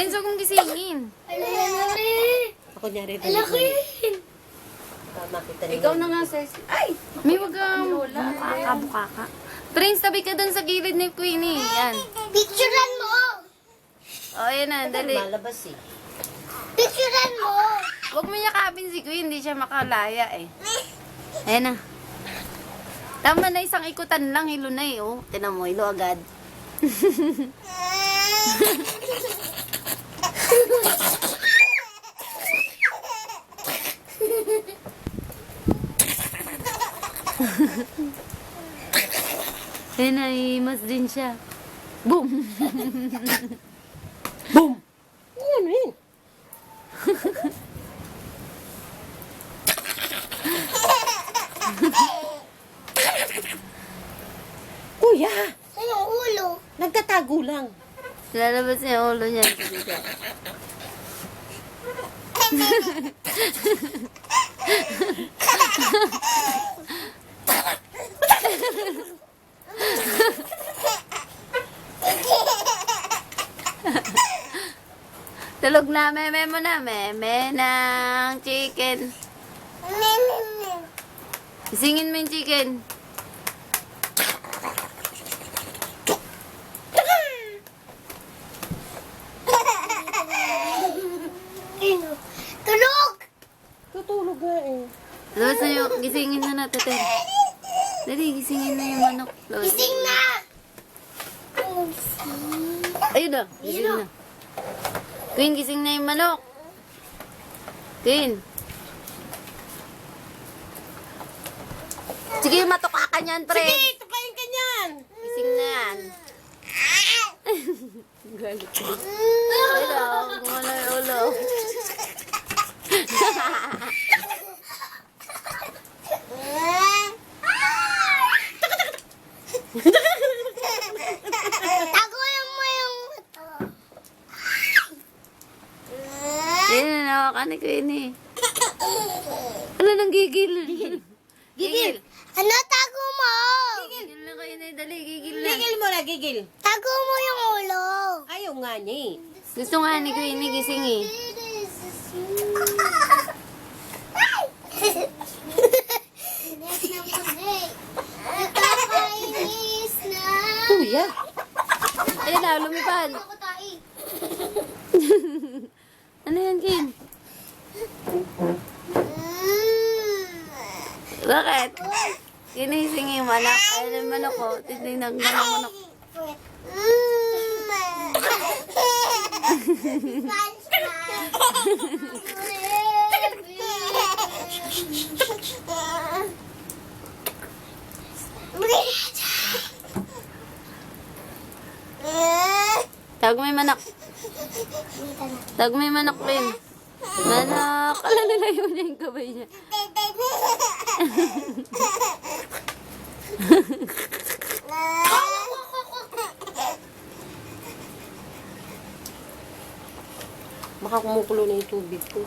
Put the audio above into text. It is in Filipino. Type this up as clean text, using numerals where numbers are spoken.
Prince, huwag mong gisingin. Ako niya rin. Alakin! Makita niyo. Ikaw na nga, Ceci. Ay! May wag kang bukaka. Prince, tabi ka dun sa gilid ni Queenie. Yan. Picturean mo! O, yan na, dali. Malabas eh. Picturean mo! Huwag mo yakapin si Queen, hindi siya makalaya eh. Ayan na. Tama na, isang ikutan lang, hilo na eh. Oh, tinan mo, hilo agad. Ayan na, imas din siya. Boom! Boom! Ano yun? Kuya! Saan yung ulo? Nagtatago lang. Lalabas niya yung ulo niya. Sige. Tulog na, meme mo na, meme ng chicken. Isingin mo yung chicken. Tulog! Tutulog nga eh. Labas na yung, gisingin na natin. Dali, gisingin na yung manok. Labas. Gising na! Ayun na, gising na. Queen, gising na yung manok. Queen. Sige, matuka ka niyan, pre. Sige, tukayin ka niyan. Gising na yan. Galit ka. Ayun na, gumana yung ulo. Tagulan mo yung ito. Ayun na, nawakan ni Queen eh. Ano nang gigil? Gigil. Ano tago mo? Gigil na kayo na, dali, gigil na. Gigil mo na, gigil. Tago mo yung ulo. Ayaw nga niya eh. Gusto nga ni Queen eh, gising eh. Nakakainis na. Kuya! Ayun na, lumipad. Ako tayo. Ano yan, Queen? Bakit? Ginising yung manok. Ayun yung manok ko. Titinag na yung manok. Tawag mo yung manok. Tawag mo yung manok, Queen. Manok. Alalayo niya yung kabay niya. Baka kumukulo na yung tubig ko.